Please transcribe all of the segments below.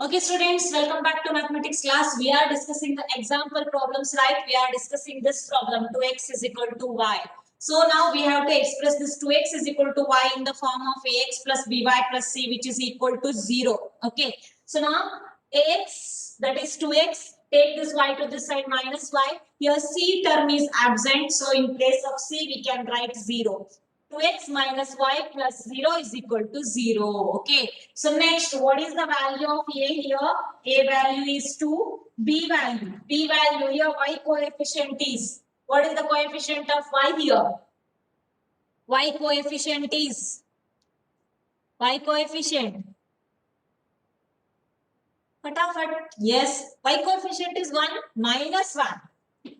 Okay, students, welcome back to mathematics class. We are discussing the example problems, right? We are discussing this problem 2x is equal to y. So now we have to express this 2x is equal to y in the form of ax plus by plus c, which is equal to 0. Okay, so now ax, that is 2x, take this y to this side minus y. Here c term is absent, so in place of c we can write 0. 2x minus y plus 0 is equal to 0. Okay. So next, what is the value of a here? A value is 2. B value. B value here, y coefficient is. What is the coefficient of y here? Y coefficient is. Y coefficient. Fatafat. Yes. Y coefficient is 1 minus 1.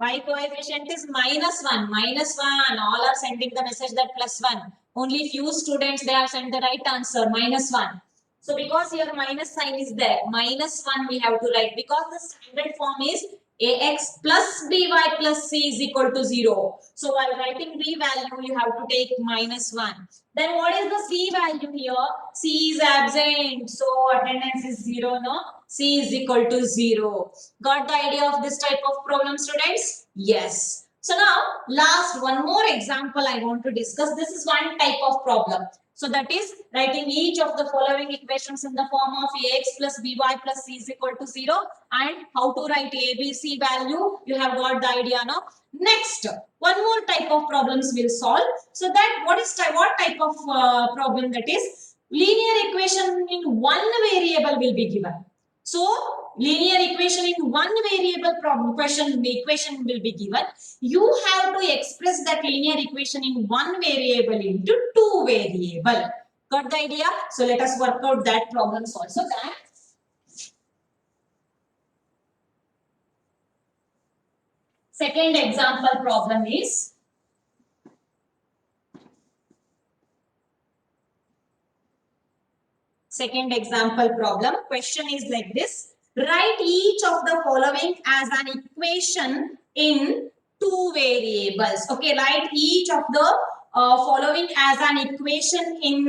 Y coefficient is minus 1. Minus 1. All are sending the message that plus 1. Only few students, they have sent the right answer. Minus 1. So because here minus sign is there, minus 1 we have to write. Because the standard form is ax plus by plus c is equal to 0. So while writing b value, you have to take minus 1. Then what is the c value here? C is absent. So attendance is 0, no? C is equal to 0. Got the idea of this type of problem, students? Yes. So now, last one more example I want to discuss. This is one type of problem. So that is writing each of the following equations in the form of ax plus by plus c is equal to 0, and how to write ABC value. You have got the idea now. Next, one more type of problems will solve. So that what type of problem that is? Linear equation in one variable will be given. So linear equation in one variable problem equation will be given. You have to express that linear equation in one variable into two variable. Got the idea? So let us work out that problems also. That second example problem is second example problem. Question is like this. Write each of the following as an equation in two variables. Okay, write each of the following as an equation in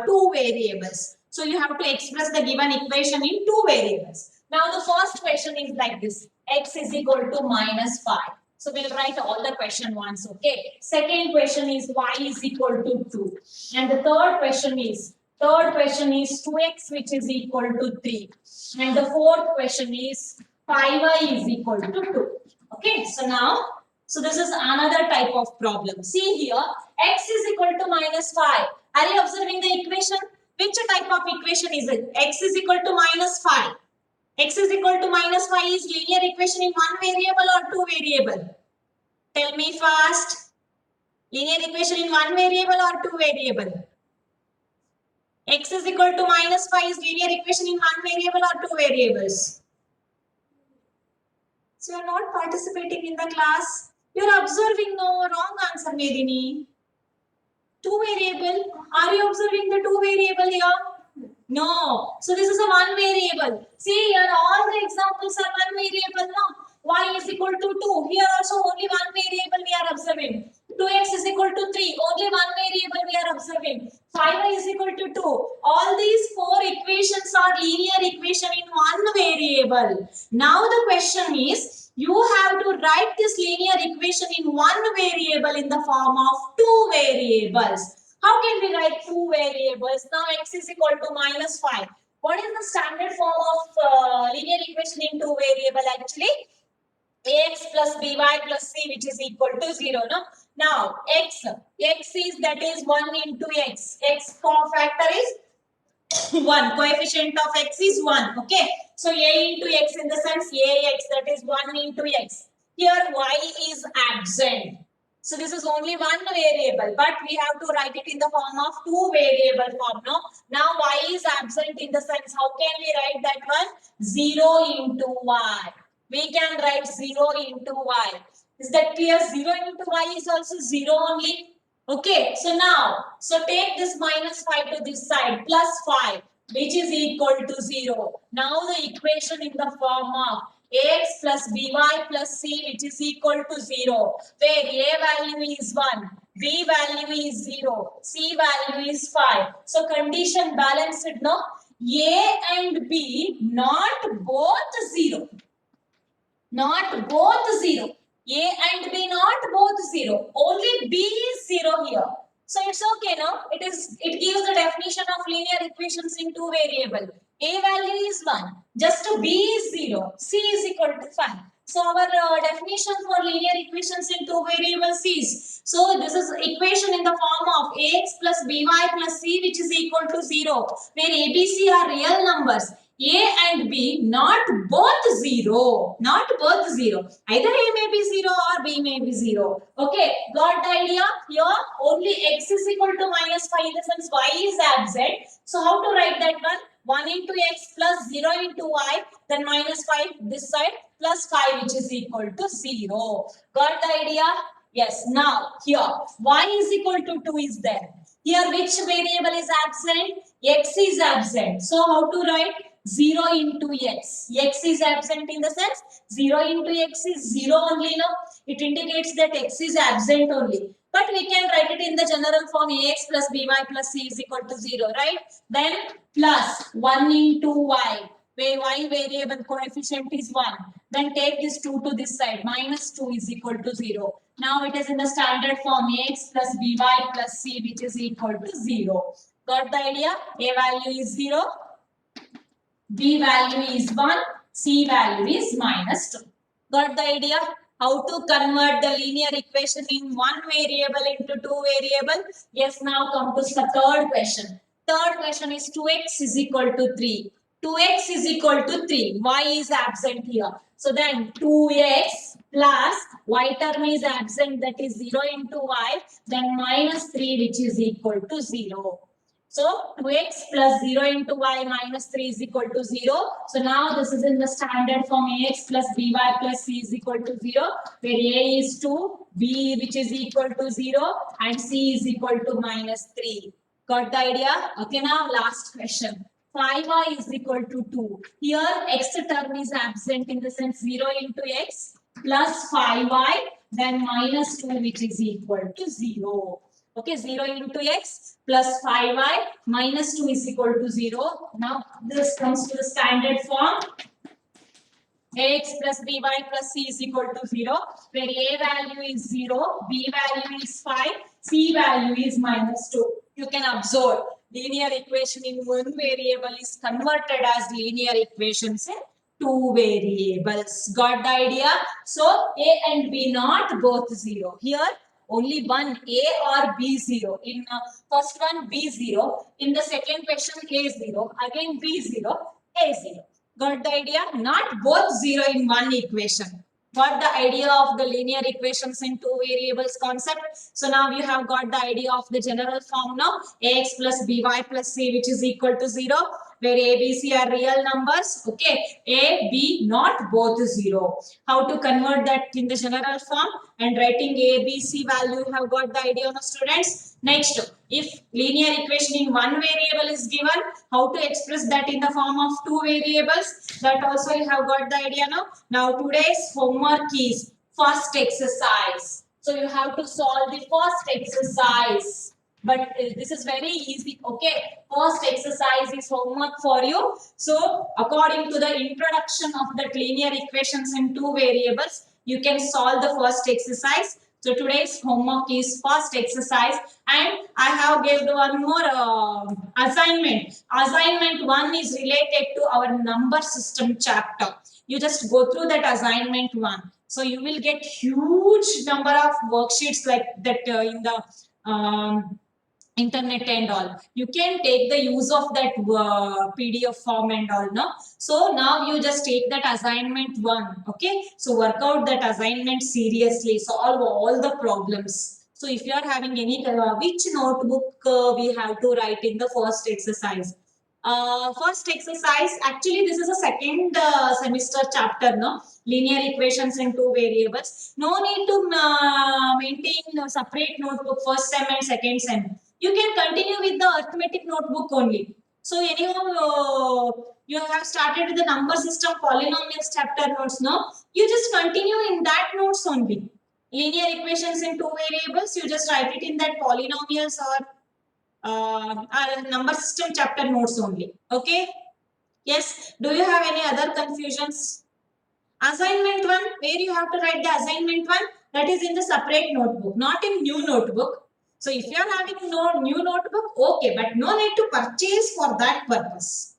two variables. So you have to express the given equation in two variables. Now the first question is like this. X is equal to minus 5. So we'll write all the question once. Okay. Second question is y is equal to 2. And the third question is 2x, which is equal to 3. And the fourth question is 5y is equal to 2. Okay, so now, so this is another type of problem. See here, x is equal to minus 5. Are you observing the equation? Which type of equation is it? X is equal to minus 5. X is equal to minus 5 is linear equation in one variable or two variable? Tell me fast. Linear equation in one variable or two variable? X is equal to minus 5 is linear equation in one variable or two variables? So you are not participating in the class. You are observing no wrong answer, Medini. Two variable. Are you observing the two variable here? No. So this is a one variable. See here all the examples are one variable now. Y is equal to 2. Here also only one variable we are observing. 2x is equal to 3. Only one variable we are observing. 5y is equal to 2. All these four equations are linear equation in one variable. Now the question is, you have to write this linear equation in one variable in the form of two variables. How can we write two variables? Now x is equal to minus 5. What is the standard form of linear equation in two variable actually? Ax plus by plus c, which is equal to 0. No? Now x is, that is 1 into x. X factor is 1. Coefficient of x is 1. Okay. So a into x in the sense ax, that is 1 into x. Here y is absent. So this is only one variable, but we have to write it in the form of two variable form. No? Now y is absent in the sense, how can we write that one? 0 into y. We can write 0 into y. Is that clear? 0 into y is also 0 only. Okay, so now, so take this minus 5 to this side, plus 5, which is equal to 0. Now the equation in the form of ax plus by plus c, which is equal to 0, where a value is 1, b value is 0, c value is 5. So condition balanced, no? A and B not both 0. Not both 0. A and B not both 0. Only B is 0 here. So it's okay, no? It gives the definition of linear equations in two variable. A value is 1. Just B is 0. C is equal to 5. So our definition for linear equations in two variables is, so this is equation in the form of ax plus by plus c which is equal to 0, where a, b, c are real numbers. A and B not both 0. Not both 0. Either A may be 0 or B may be 0. Okay, got the idea? Here only x is equal to minus 5 in the sense y is absent. So how to write that one? 1 into x plus 0 into y, then minus 5 this side plus 5 which is equal to 0. Got the idea? Yes. Now here y is equal to 2 is there. Here which variable is absent? X is absent. So how to write? 0 into x. X is absent in the sense 0 into x is 0 only, no? It indicates that x is absent only. But we can write it in the general form ax plus by plus c is equal to 0, right? Then plus 1 into y, where y variable coefficient is 1. Then take this 2 to this side. Minus 2 is equal to 0. Now it is in the standard form ax plus by plus c which is equal to 0. Got the idea? A value is 0. B value is 1, C value is minus 2. Got the idea? How to convert the linear equation in one variable into two variable? Yes, now come to the third question. Third question is 2x is equal to 3. 2x is equal to 3. Y is absent here. So then 2x plus y term is absent, that is 0 into y, then minus 3 which is equal to 0. So 2x plus 0 into y minus 3 is equal to 0. So now this is in the standard form ax plus by plus c is equal to 0, where a is 2, b which is equal to 0 and c is equal to minus 3. Got the idea? Okay, now last question. 5y is equal to 2. Here x term is absent in the sense 0 into x plus 5y then minus 2 which is equal to 0. Okay, 0 into x plus 5y minus 2 is equal to 0. Now this comes to the standard form. Ax plus by plus c is equal to 0, where a value is 0, b value is 5, c value is minus 2. You can observe linear equation in one variable is converted as linear equations in two variables. Got the idea? So a and b not both 0. Here only one a or b 0. In first one b 0. In the second question a 0. Again b 0, a 0. Got the idea? Not both 0 in one equation. Got the idea of the linear equations in two variables concept? So now you have got the idea of the general form now. Ax plus by plus c which is equal to 0, where a, b, c are real numbers. Okay, a, b not both 0. How to convert that in the general form? And writing a, b, c value, you have got the idea now, students. Next, if linear equation in one variable is given, how to express that in the form of two variables? That also you have got the idea now. Now today's homework is first exercise. So you have to solve the first exercise. But this is very easy. Okay, first exercise is homework for you. So according to the introduction of the linear equations in two variables, you can solve the first exercise. So today's homework is first exercise, and I have given one more assignment. Assignment 1 is related to our number system chapter. You just go through that assignment 1. So you will get huge number of worksheets like that in the internet and all. You can take the use of that PDF form and all, no? So now you just take that assignment 1, okay? So work out that assignment seriously, solve all the problems. So if you are having any, which notebook we have to write in the first exercise? First exercise, actually this is a second semester chapter, no? Linear equations in two variables. No need to maintain a separate notebook first sem and second sem. You can continue with the arithmetic notebook only. So anyhow, you have started with the number system polynomials chapter notes, no? You just continue in that notes only. Linear equations in two variables, you just write it in that polynomials or number system chapter notes only. Okay. Yes. Do you have any other confusions? Assignment 1, where you have to write the assignment 1, that is in the separate notebook, not in new notebook. So if you are having no new notebook, okay, but no need to purchase for that purpose.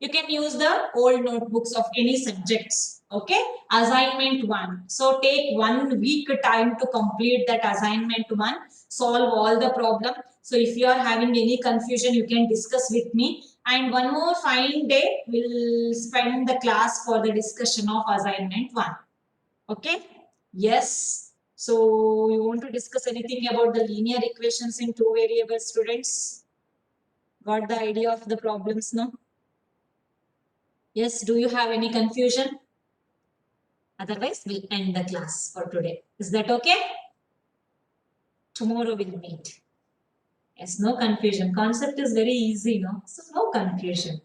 You can use the old notebooks of any subjects. Okay. Assignment 1. So take 1 week time to complete that assignment 1. Solve all the problem. So if you are having any confusion, you can discuss with me. And one more fine day, we'll spend the class for the discussion of assignment 1. Okay. Yes. So you want to discuss anything about the linear equations in two variables, students? Got the idea of the problems now? Yes, do you have any confusion? Otherwise, we'll end the class for today. Is that okay? Tomorrow we'll meet. Yes, no confusion. Concept is very easy, no? So, no confusion.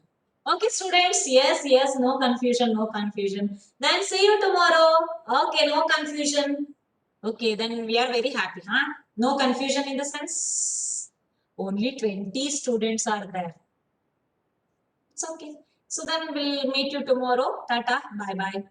Okay, students. Yes, yes, no confusion, no confusion. Then see you tomorrow. Okay, no confusion. Okay, then we are very happy, huh? No confusion in the sense only 20 students are there. It's okay. So then we'll meet you tomorrow. Tata. Bye bye.